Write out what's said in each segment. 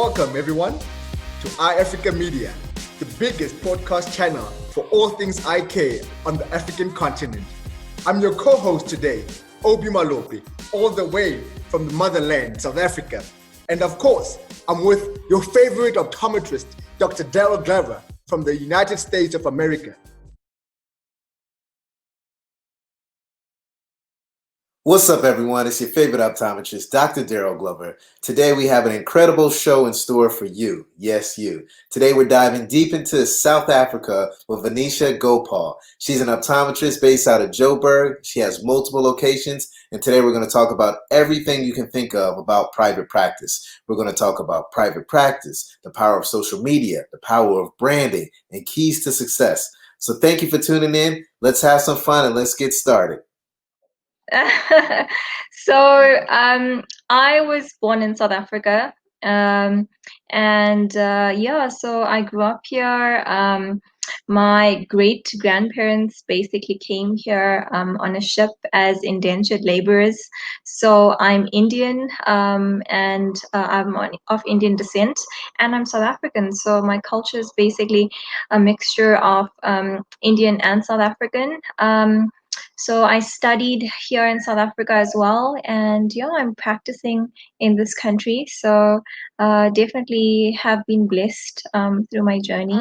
Welcome, everyone, to Eyefrica Media, the biggest podcast channel for all things Eyecare on the African continent. I'm your co-host today, Obi Malope, all the way from the motherland, South Africa. And of course, I'm with your favorite optometrist, Dr. Darryl from the United States of America. What's up, everyone? It's your favorite optometrist, Dr. Darryl Glover. Today, we have an incredible show in store for you. Yes, you. Today, we're diving deep into South Africa with Venetia Gopaul. She's an optometrist based out of Joburg. She has multiple locations. And today, we're going to talk about everything you can think of about private practice. We're going to talk about private practice, the power of social media, the power of branding, and keys to success. So thank you for tuning in. Let's have some fun and let's get started. I was born in South Africa, so I grew up here. My great grandparents basically came here on a ship as indentured laborers. So I'm Indian, and I'm of Indian descent, and I'm South African. So my culture is basically a mixture of Indian and South African. So I studied here in South Africa as well, and I'm practicing in this country. So definitely have been blessed through my journey.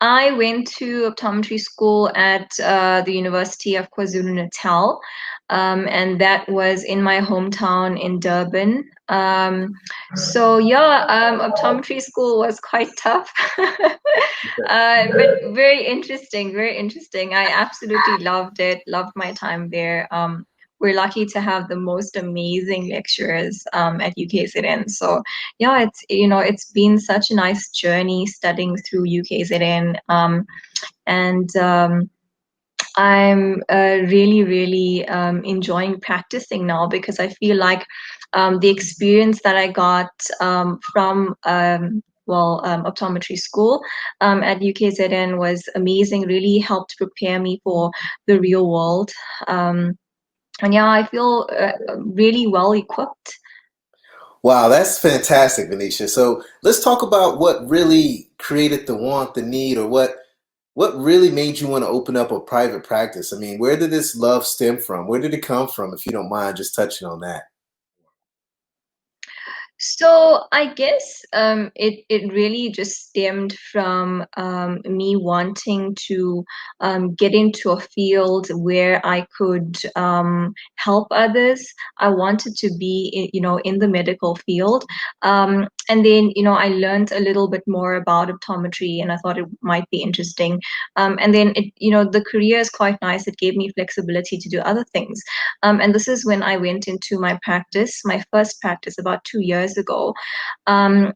I went to optometry school at the University of KwaZulu-Natal, and that was in my hometown in Durban. Optometry school was quite tough, but very interesting, very interesting. I absolutely loved it, loved my time there. We're lucky to have the most amazing lecturers at UKZN. So it's been such a nice journey studying through UKZN, and I'm really enjoying practicing now, because I feel like the experience that I got from optometry school at UKZN was amazing, really helped prepare me for the real world. I feel really well equipped. Wow, that's fantastic, Venetia. So let's talk about what really created the want, the need, or what really made you want to open up a private practice. I mean, where did this love stem from? Where did it come from, if you don't mind just touching on that? So I guess it really just stemmed from me wanting to get into a field where I could help others. I wanted to be, in the medical field. And then, I learned a little bit more about optometry, and I thought it might be interesting. And then, the career is quite nice. It gave me flexibility to do other things. And this is when I went into my practice, my first practice about 2 years ago. It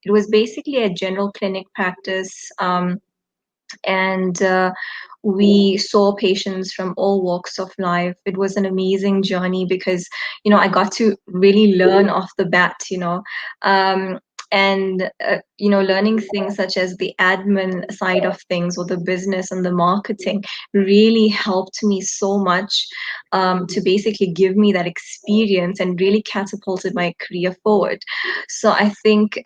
was basically a general clinic practice. We saw patients from all walks of life. It was an amazing journey because, I got to really learn off the bat, learning things such as the admin side of things, or the business and the marketing, really helped me so much to basically give me that experience and really catapulted my career forward. So I think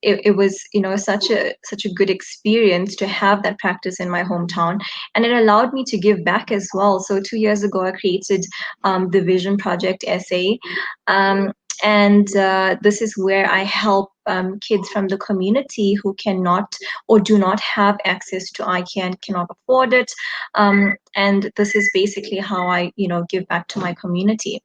it was such a good experience to have that practice in my hometown, and it allowed me to give back as well. So 2 years ago I created the Vision Project SA, and this is where I help kids from the community who cannot or do not have access to Eyecare and cannot afford it, and this is basically how I give back to my community.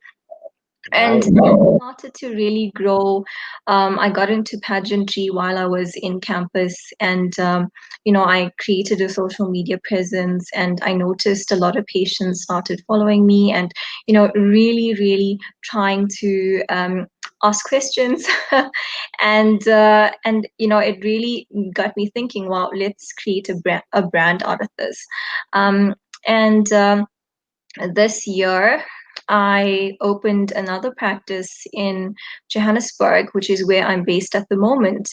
And I started to really grow. I got into pageantry while I was in campus, and I created a social media presence, and I noticed a lot of patients started following me, and really trying to ask questions, and it really got me thinking, wow, let's create a brand out of this. This year I opened another practice in Johannesburg, which is where I'm based at the moment.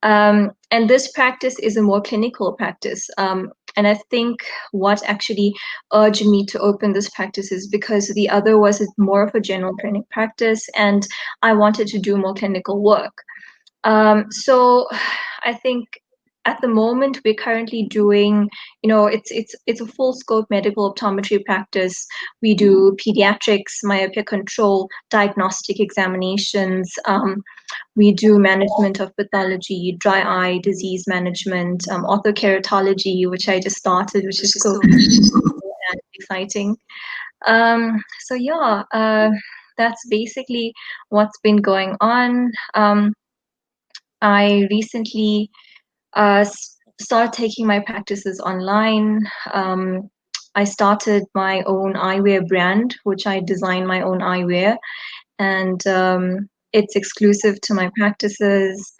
And this practice is a more clinical practice. And I think what actually urged me to open this practice is because the other was more of a general clinic practice, and I wanted to do more clinical work. So I think at the moment we're currently doing, it's a full scope medical optometry practice. We do pediatrics, myopia control, diagnostic examinations. We do management of pathology, dry eye disease management, orthokeratology, which I just started, which is cool and exciting. So yeah, that's basically what's been going on. I recently started taking my practices online. I started my own eyewear brand, which I design my own eyewear, and it's exclusive to my practices.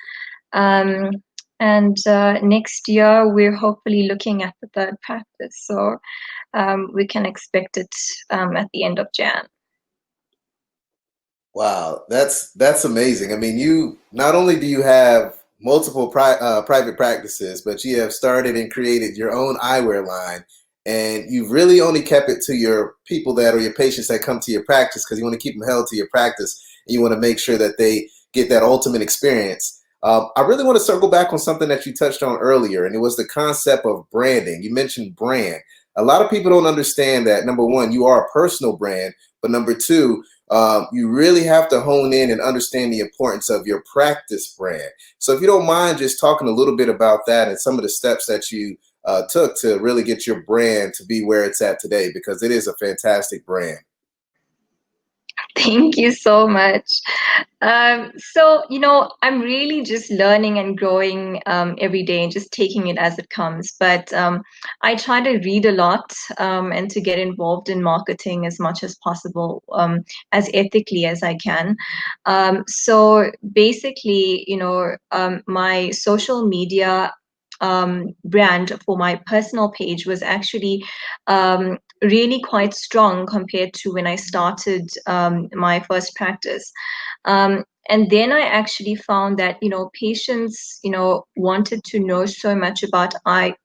Um, and next year, we're hopefully looking at the third practice, so we can expect it at the end of Jan. Wow, that's amazing. I mean, you not only do you have multiple private practices, but you have started and created your own eyewear line, and you've really only kept it to your people that or your patients that come to your practice because you want to keep them held to your practice, and you want to make sure that they get that ultimate experience. I really want to circle back on something that you touched on earlier, and it was the concept of branding. You mentioned brand. A lot of people don't understand that, number one, you are a personal brand, but number two, you really have to hone in and understand the importance of your practice brand. So if you don't mind just talking a little bit about that and some of the steps that you took to really get your brand to be where it's at today, because it is a fantastic brand. Thank you so much. So, I'm really just learning and growing every day and just taking it as it comes. But I try to read a lot and to get involved in marketing as much as possible, as ethically as I can. So basically, my social media brand for my personal page was actually really quite strong compared to when I started my first practice. And then I actually found that, patients, wanted to know so much about eye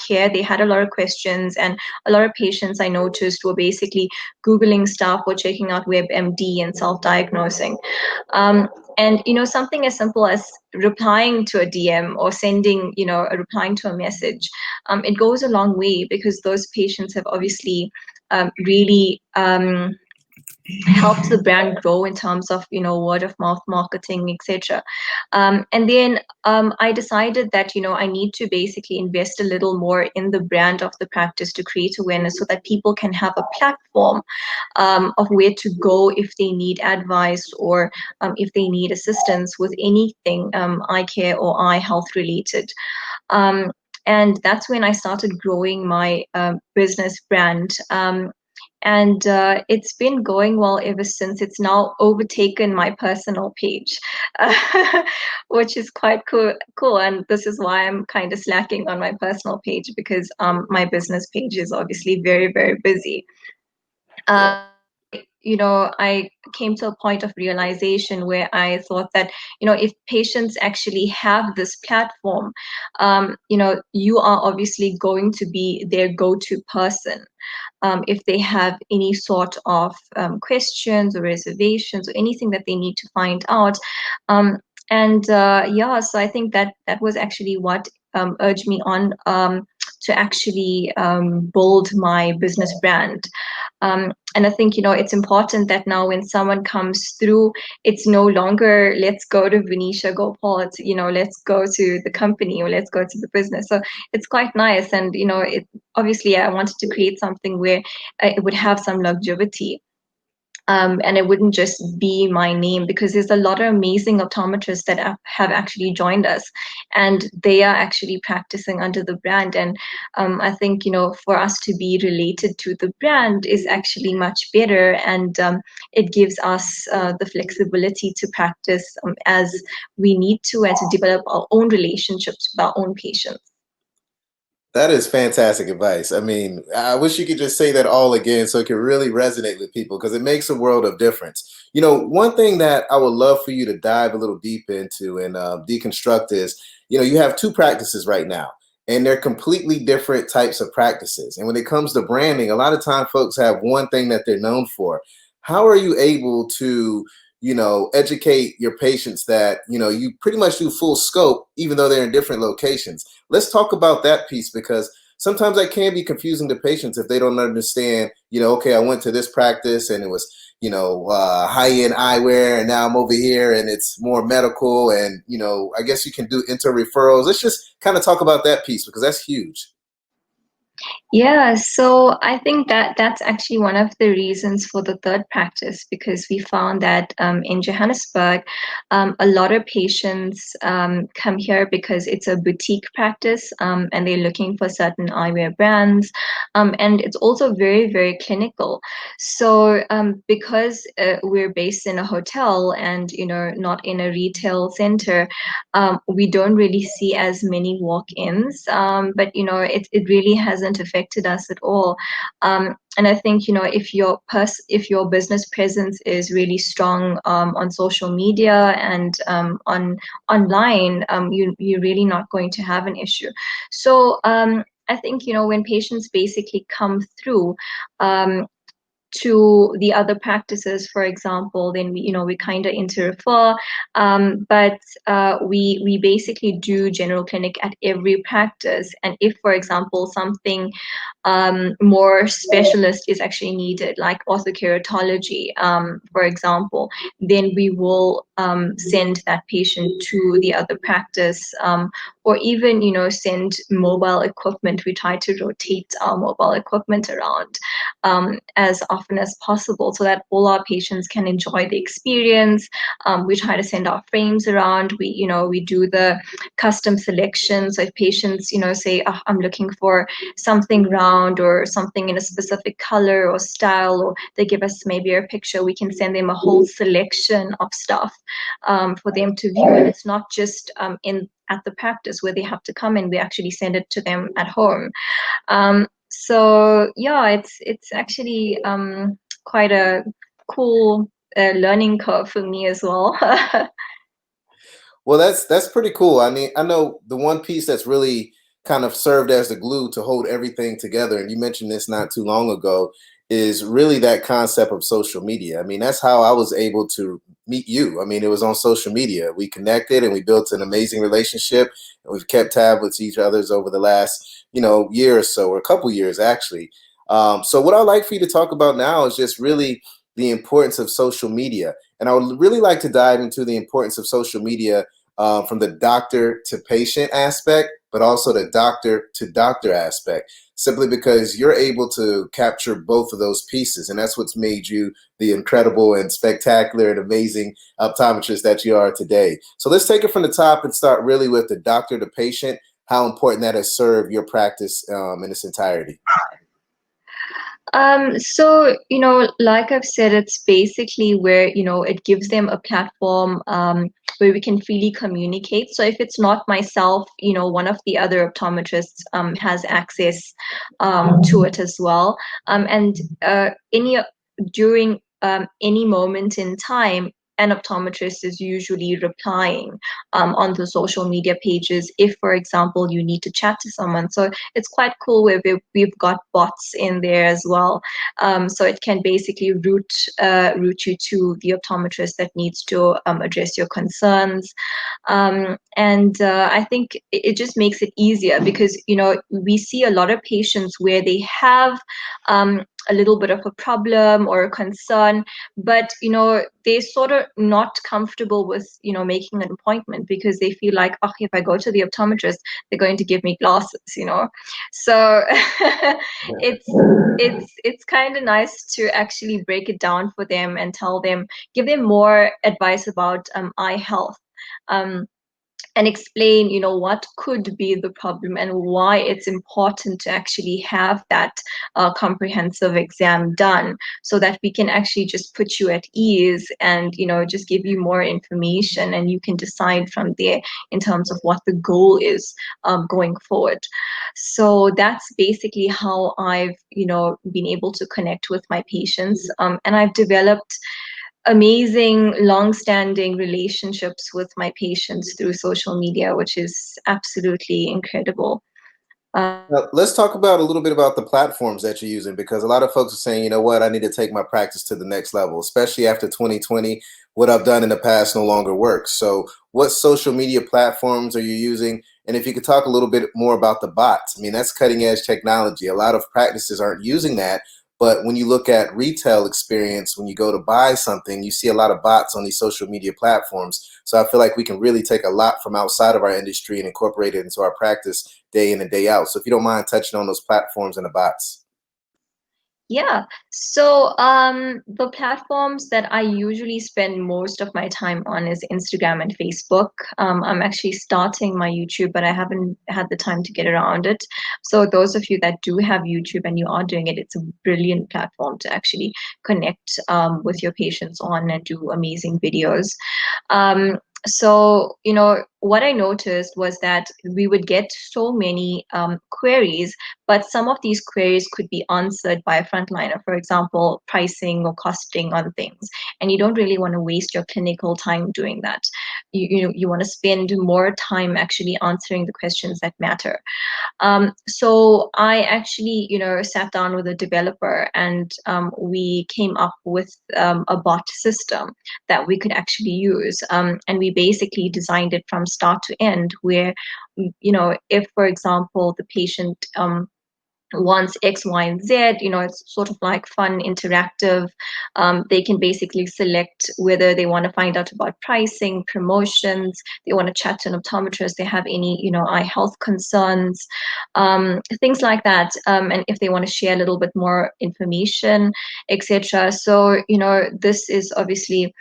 care. They had a lot of questions, and a lot of patients I noticed were basically Googling stuff or checking out WebMD and self-diagnosing. Um, and something as simple as replying to a DM or sending, replying to a message, it goes a long way because those patients have obviously really helped the brand grow in terms of word of mouth marketing, etc. And then I decided that I need to basically invest a little more in the brand of the practice to create awareness so that people can have a platform of where to go if they need advice or if they need assistance with anything eye care or eye health related. um, and that's when I started growing my business brand. And it's been going well ever since. It's now overtaken my personal page, which is quite cool. And this is why I'm kind of slacking on my personal page because my business page is obviously very, very busy. Yeah. I came to a point of realization where I thought that, if patients actually have this platform, you are obviously going to be their go-to person. If they have any sort of questions or reservations or anything that they need to find out. And yeah, so I think that was actually what urged me on to actually build my business brand. And I think, it's important that now when someone comes through, it's no longer, let's go to Venetia Gopaul, it's, let's go to the company or let's go to the business. So it's quite nice. And, obviously I wanted to create something where it would have some longevity. And it wouldn't just be my name because there's a lot of amazing optometrists that have actually joined us and they are actually practicing under the brand. And I think, for us to be related to the brand is actually much better. And it gives us the flexibility to practice as we need to and to develop our own relationships with our own patients. That is fantastic advice. I mean, I wish you could just say that all again so it can really resonate with people because it makes a world of difference. One thing that I would love for you to dive a little deep into and deconstruct is, you have two practices right now. and they're completely different types of practices. And when it comes to branding, a lot of time folks have one thing that they're known for. How are you able to, educate your patients that, you pretty much do full scope, even though they're in different locations? Let's talk about that piece, because sometimes that can be confusing to patients if they don't understand, okay, I went to this practice and it was, high-end eyewear, and now I'm over here and it's more medical, and, I guess you can do inter-referrals. Let's just kind of talk about that piece, because that's huge. Yeah, so I think that that's actually one of the reasons for the third practice, because we found that in Johannesburg, a lot of patients come here because it's a boutique practice, and they're looking for certain eyewear brands, and it's also very, very clinical. So because we're based in a hotel and not in a retail center, we don't really see as many walk-ins, but it really hasn't affected us at all. And I think if your business presence is really strong on social media and on online, you're really not going to have an issue. So I think when patients basically come through to the other practices, for example, then we kind of interrefer, but we basically do general clinic at every practice. And if, for example, something more specialist is actually needed, like orthokeratology, for example, then we will send that patient to the other practice, or even send mobile equipment. We try to rotate our mobile equipment around as often as possible, so that all our patients can enjoy the experience. We try to send our frames around. We do the custom selection. So if patients say, oh, I'm looking for something round or something in a specific color or style, or they give us maybe a picture, we can send them a whole selection of stuff for them to view. And it's not just at the practice where they have to come in, we actually send it to them at home. So yeah, it's actually quite a cool learning curve for me as well. Well, that's pretty cool. I mean, I know the one piece that's really kind of served as the glue to hold everything together, and you mentioned this not too long ago, is really that concept of social media. I mean, that's how I was able to meet you. I mean, it was on social media. We connected and we built an amazing relationship, and we've kept tabs with each other's over the last, year or so, or a couple years actually. So what I'd like for you to talk about now is just really the importance of social media. And I would really like to dive into the importance of social media from the doctor to patient aspect, but also the doctor to doctor aspect, simply because you're able to capture both of those pieces. And that's what's made you the incredible and spectacular and amazing optometrist that you are today. So let's take it from the top and start really with the doctor to patient, how important that has served your practice in its entirety. So, like I've said, it's basically where, it gives them a platform where we can freely communicate. So if it's not myself, one of the other optometrists has access to it as well. And during any moment in time, an optometrist is usually replying on the social media pages if, for example, you need to chat to someone. So it's quite cool where we've got bots in there as well. So it can basically route you to the optometrist that needs to address your concerns. And I think it just makes it easier because, we see a lot of patients where they have a little bit of a problem or a concern, but they're sort of not comfortable with making an appointment because they feel like, oh, if I go to the optometrist, they're going to give me glasses. So it's kind of nice to actually break it down for them and give them more advice about eye health. And explain, what could be the problem and why it's important to actually have that comprehensive exam done, so that we can actually just put you at ease and, just give you more information, and you can decide from there in terms of what the goal is going forward. So that's basically how I've, been able to connect with my patients, and I've developed amazing long-standing relationships with my patients through social media, which is absolutely incredible. Now, let's talk about a little bit about the platforms that you're using because a lot of folks are saying, you know what, I need to take my practice to the next level, especially after 2020. What I've done in the past no longer works. So, what social media platforms are you using? And if you could talk a little bit more about the bots, I mean, that's cutting edge technology. A lot of practices aren't using that. But when you look at retail experience, when you go to buy something, you see a lot of bots on these social media platforms. So I feel like we can really take a lot from outside of our industry and incorporate it into our practice day in and day out. So if you don't mind touching on those platforms and the bots. Yeah. So the platforms that I usually spend most of my time on is Instagram and Facebook. I'm actually starting my YouTube, but I haven't had the time to get around it. So those of you that do have YouTube and you are doing it, it's a brilliant platform to actually connect with your patients on and do amazing videos. So, what I noticed was that we would get so many queries, but some of these queries could be answered by a frontliner, for example, pricing or costing on things. And you don't really want to waste your clinical time doing that. You want to spend more time actually answering the questions that matter. So I actually, sat down with a developer and we came up with a bot system that we could actually use. And we basically designed it from start to end, where, if, for example, the patient wants X, Y, and Z. It's sort of like fun, interactive. They can basically select whether they want to find out about pricing, promotions, they want to chat to an optometrist, they have any, eye health concerns, things like that. And if they want to share a little bit more information, etc. So, this is obviously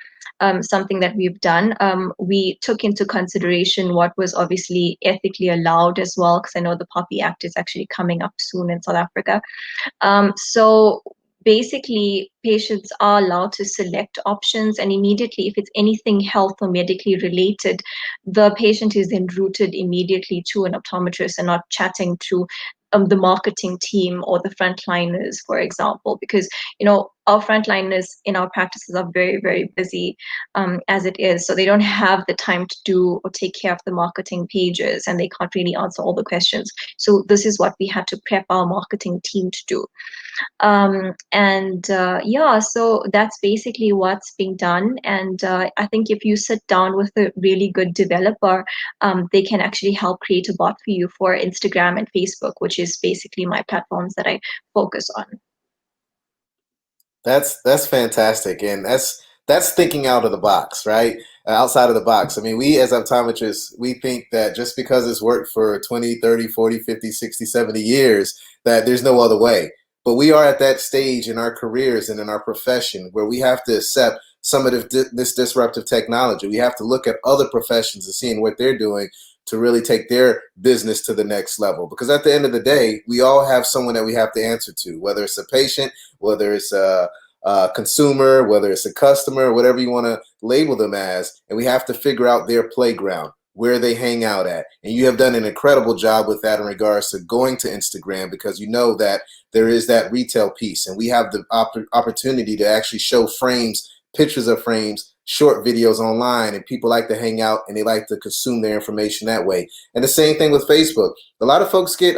something that we've done. We took into consideration what was obviously ethically allowed as well, because I know the Poppy Act is actually coming up soon in South Africa. So basically, patients are allowed to select options, and immediately, if it's anything health or medically related, the patient is then routed immediately to an optometrist and not chatting to the marketing team or the frontliners, for example, because our frontliners in our practices are very, very busy as it is, so they don't have the time to do or take care of the marketing pages, and they can't really answer all the questions. So this is what we had to prep our marketing team to do. And yeah, so that's basically what's being done. And I think if you sit down with a really good developer, they can actually help create a bot for you for Instagram and Facebook, which is basically my platforms that I focus on. That's fantastic, and that's thinking out of the box, right? Outside of the box. I mean, we as optometrists, we think that just because it's worked for 20, 30, 40, 50, 60, 70 years, that there's no other way. But we are at that stage in our careers and in our profession where we have to accept some of this disruptive technology. We have to look at other professions and seeing what they're doing to really take their business to the next level. Because at the end of the day, we all have someone that we have to answer to, whether it's a patient, whether it's a consumer, whether it's a customer, whatever you want to label them as, and we have to figure out their playground, where they hang out at. And you have done an incredible job with that in regards to going to Instagram, because you know that there is that retail piece, and we have the opportunity to actually show frames, pictures of frames, short videos online, and people like to hang out and they like to consume their information that way. And the same thing with Facebook. A lot of folks get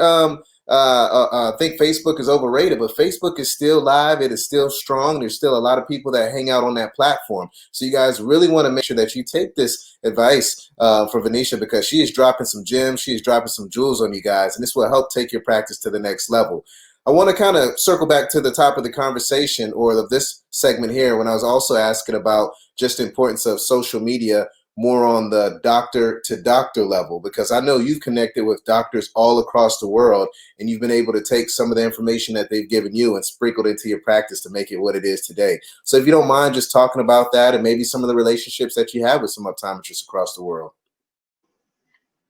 think Facebook is overrated, but Facebook is still live. It is still strong. There's still a lot of people that hang out on that platform. So you guys really want to make sure that you take this advice from Venetia, because she is dropping some gems. She is dropping some jewels on you guys, and this will help take your practice to the next level. I want to kind of circle back to the top of the conversation, or of this segment here, when I was also asking about just the importance of social media more on the doctor to doctor level, because I know you've connected with doctors all across the world, and you've been able to take some of the information that they've given you and sprinkled into your practice to make it what it is today. So if you don't mind just talking about that and maybe some of the relationships that you have with some optometrists across the world.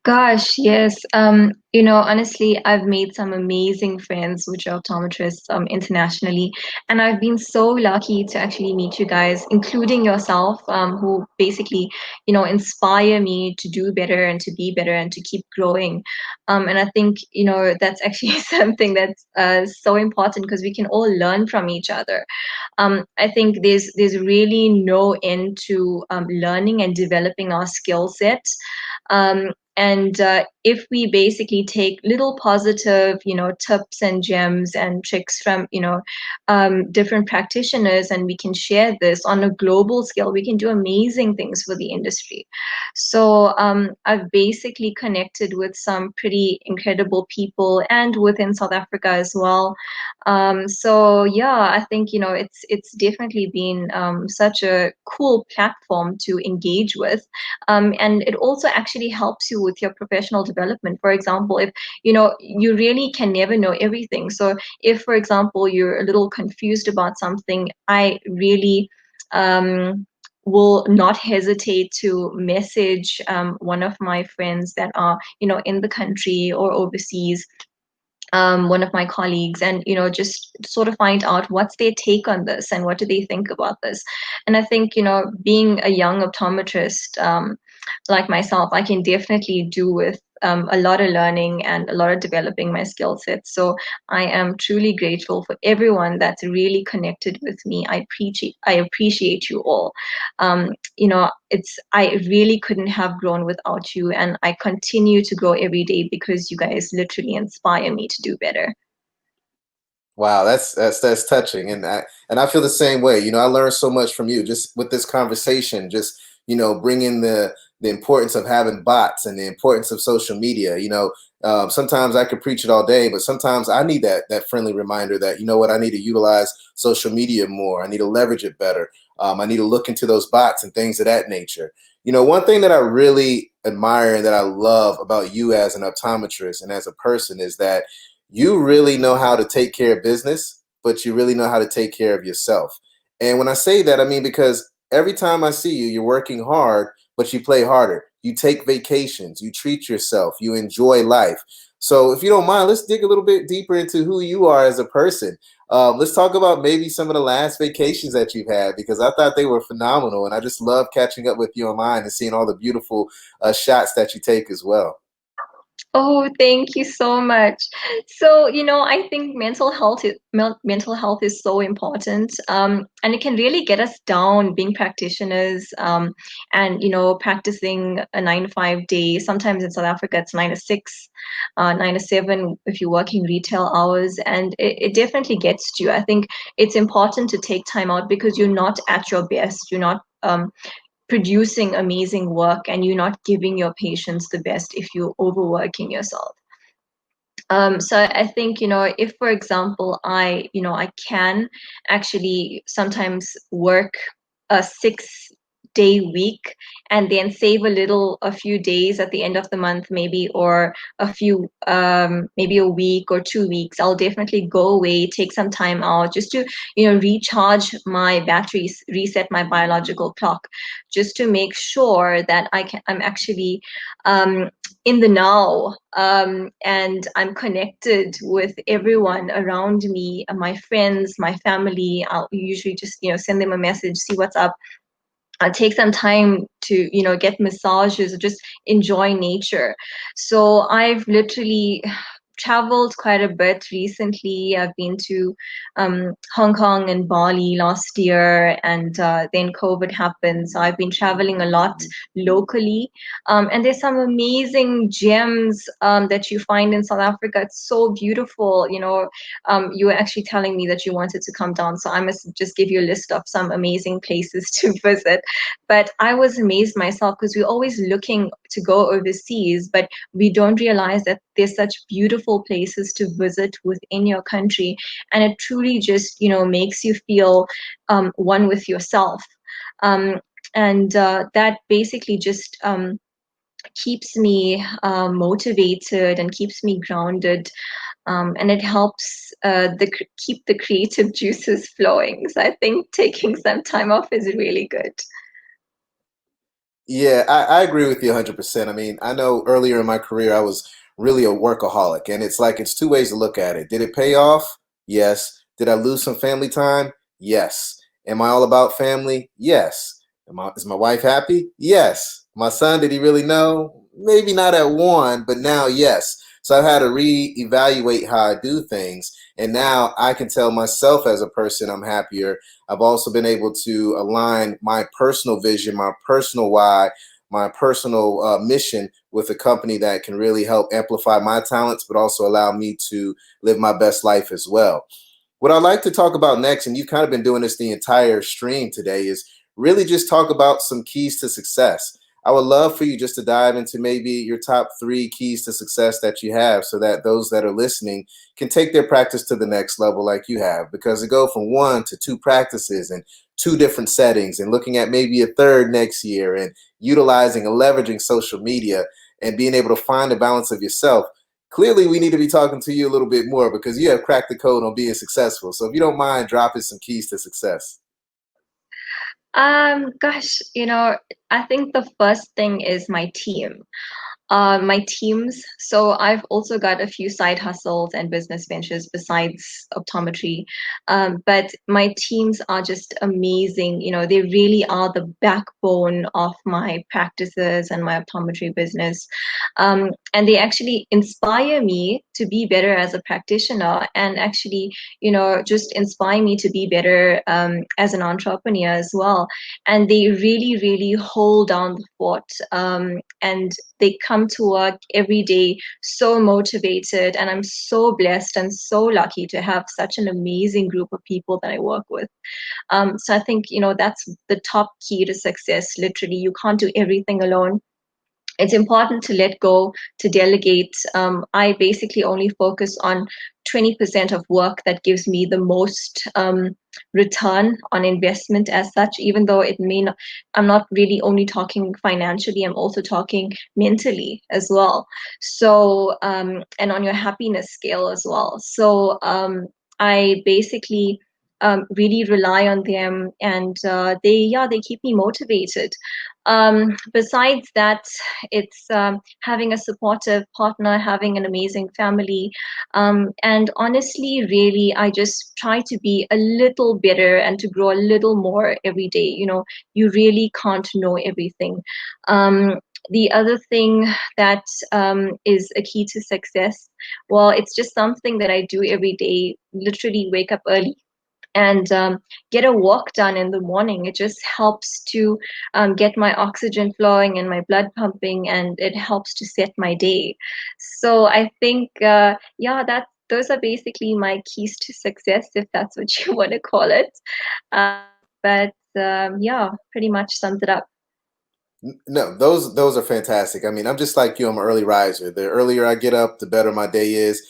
Gosh, yes. Honestly, I've made some amazing friends which are optometrists internationally, and I've been so lucky to actually meet you guys, including yourself, who basically, inspire me to do better and to be better and to keep growing. And I think, that's actually something that's so important, because we can all learn from each other. I think there's really no end to learning and developing our skill set. And if we basically take little positive, tips and gems and tricks from, different practitioners, and we can share this on a global scale, we can do amazing things for the industry. So I've basically connected with some pretty incredible people and within South Africa as well. So yeah, I think, it's definitely been such a cool platform to engage with. And it also actually helps you with your professional development. For example, if you really can never know everything. So if, for example, you're a little confused about something, I really will not hesitate to message one of my friends that are, in the country or overseas, one of my colleagues, and just sort of find out what's their take on this and what do they think about this. And I think, being a young optometrist, like myself, I can definitely do with a lot of learning and a lot of developing my skill set. So I am truly grateful for everyone that's really connected with me. I appreciate you all. I really couldn't have grown without you, and I continue to grow every day because you guys literally inspire me to do better. Wow, that's touching, and I feel the same way. I learned so much from you just with this conversation. Just bringing the importance of having bots and the importance of social media. Sometimes I could preach it all day, but sometimes I need that friendly reminder that what, I need to utilize social media more. I need to leverage it better. I need to look into those bots and things of that nature. One thing that I really admire and that I love about you as an optometrist and as a person is that you really know how to take care of business, but you really know how to take care of yourself. And when I say that, I mean, because every time I see you, you're working hard, but you play harder. You take vacations, you treat yourself, you enjoy life. So if you don't mind, let's dig a little bit deeper into who you are as a person. Let's talk about maybe some of the last vacations that you've had, because I thought they were phenomenal. And I just love catching up with you online and seeing all the beautiful shots that you take as well. Oh, thank you so much. So, I think mental health is so important, and it can really get us down being practitioners, and practicing a 9 to 5 day. Sometimes in South Africa, it's 9 to 6, 9 to 7 if you're working retail hours, and it definitely gets to you. I think it's important to take time out because you're not at your best. You're not producing amazing work, and you're not giving your patients the best if you're overworking yourself. So I think, if, for example, I can actually sometimes work a 6 day week and then save a few days at the end of the month, maybe, or maybe a week or 2 weeks, I'll definitely go away, take some time out just to, recharge my batteries, reset my biological clock, just to make sure that I'm actually in the now, and I'm connected with everyone around me, my friends, my family. I'll usually just send them a message, see what's up. I'll take some time to get massages or just enjoy nature. So I've literally traveled quite a bit recently. I've been to Hong Kong and Bali last year, and then COVID happened. So I've been traveling a lot locally. And there's some amazing gems that you find in South Africa. It's so beautiful. You were actually telling me that you wanted to come down. So I must just give you a list of some amazing places to visit. But I was amazed myself because we're always looking to go overseas, but we don't realize that there's such beautiful places to visit within your country, and it truly just makes you feel one with yourself, and that basically just keeps me motivated and keeps me grounded, and it helps keep the creative juices flowing. So I think taking some time off is really good. Yeah, I agree with you 100%. I mean, I know earlier in my career, I was really a workaholic, and it's like it's two ways to look at it. Did it pay off? Yes. Did I lose some family time? Yes. Am I all about family? Yes. Is my wife happy? Yes. My son, did he really know? Maybe not at one, but now, yes. So I've had to reevaluate how I do things. And now I can tell myself as a person I'm happier. I've also been able to align my personal vision, my personal why, my personal mission with a company that can really help amplify my talents, but also allow me to live my best life as well. What I'd like to talk about next, and you've kind of been doing this the entire stream today, is really just talk about some keys to success. I would love for you just to dive into maybe your top 3 keys to success that you have, so that those that are listening can take their practice to the next level like you have, because to go from 1 to 2 practices and 2 different settings and looking at maybe a third next year and utilizing and leveraging social media and being able to find a balance of yourself. Clearly, we need to be talking to you a little bit more because you have cracked the code on being successful. So if you don't mind dropping some keys to success. Gosh, I think the first thing is my team. My teams. So I've also got a few side hustles and business ventures besides optometry. But my teams are just amazing. They really are the backbone of my practices and my optometry business. And they actually inspire me to be better as a practitioner, and actually, just inspire me to be better as an entrepreneur as well. And they really, really hold down the fort. And they come to work every day so motivated, and I'm so blessed and so lucky to have such an amazing group of people that I work with. So I think, that's the top key to success. Literally, you can't do everything alone. It's important to let go, to delegate. I basically only focus on 20% of work that gives me the most return on investment as such, even though it may not, I'm not really only talking financially, I'm also talking mentally as well. So, and on your happiness scale as well. So, I basically really rely on them, and they keep me motivated. Besides that, it's having a supportive partner, having an amazing family, and honestly, really, I just try to be a little better and to grow a little more every day. You really can't know everything. The other thing that is a key to success, well, it's just something that I do every day. Literally, wake up early and get a walk done in the morning. It just helps to get my oxygen flowing and my blood pumping, and it helps to set my day. So I think, yeah, those are basically my keys to success, if that's what you want to call it. But yeah, pretty much sums it up. No, those are fantastic. I mean, I'm just like you. I'm an early riser. The earlier I get up, the better my day is.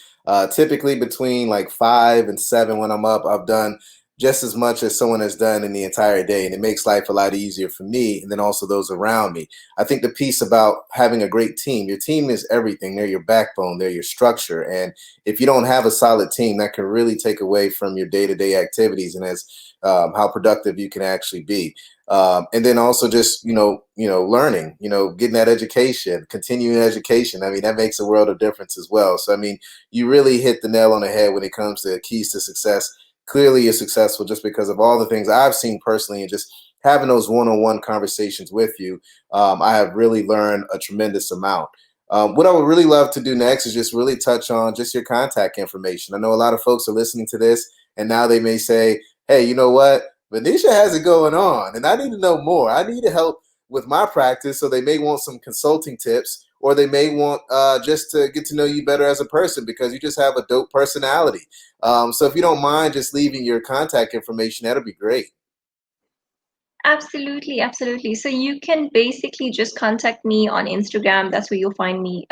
Typically between like 5 and 7 when I'm up, I've done just as much as someone has done in the entire day, and it makes life a lot easier for me and then also those around me. I think the piece about having a great team, your team is everything. They're your backbone. They're your structure, and if you don't have a solid team, that can really take away from your day-to-day activities and as how productive you can actually be. And then also just learning, getting that education, continuing education. I mean, that makes a world of difference as well. So I mean, you really hit the nail on the head when it comes to keys to success. Clearly, you're successful just because of all the things I've seen personally, and just having those one-on-one conversations with you. I have really learned a tremendous amount. What I would really love to do next is just really touch on just your contact information. I know a lot of folks are listening to this, and now they may say, "Hey, you know what? Venetia has it going on, and I need to know more. I need to help with my practice." So they may want some consulting tips, or they may want just to get to know you better as a person because you just have a dope personality. So if you don't mind just leaving your contact information, that'll be great. Absolutely, absolutely. So you can basically just contact me on Instagram. That's where you'll find me.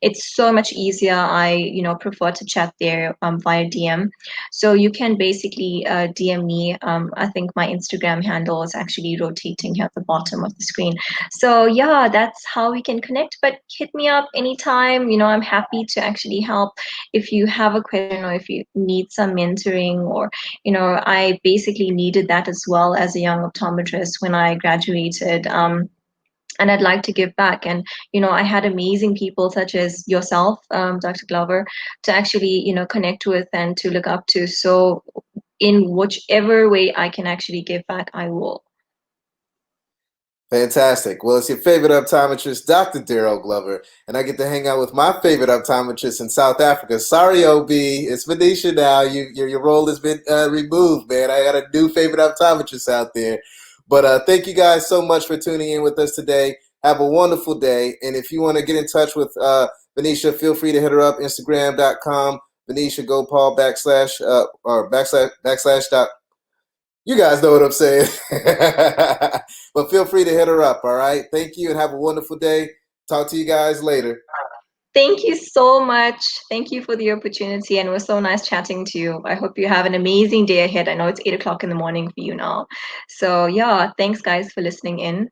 It's so much easier. I, prefer to chat there via DM. So you can basically DM me. I think my Instagram handle is actually rotating here at the bottom of the screen. So yeah, that's how we can connect. But hit me up anytime. I'm happy to actually help if you have a question or if you need some mentoring, or I basically needed that as well as a young optometrist when I graduated. And I'd like to give back. And, I had amazing people such as yourself, Dr. Glover, to actually, connect with and to look up to. So in whichever way I can actually give back, I will. Fantastic. Well, it's your favorite optometrist, Dr. Darryl Glover, and I get to hang out with my favorite optometrist in South Africa. Sorry, OB, it's Venetia now. Your role has been removed, man. I got a new favorite optometrist out there. But thank you guys so much for tuning in with us today. Have a wonderful day. And if you want to get in touch with Venetia, feel free to hit her up, Instagram.com, Venetia Gopaul backslash dot. You guys know what I'm saying. But feel free to hit her up, all right? Thank you and have a wonderful day. Talk to you guys later. Thank you so much. Thank you for the opportunity, and it was so nice chatting to you. I hope you have an amazing day ahead. I know it's 8 o'clock in the morning for you now. So yeah, thanks guys for listening in.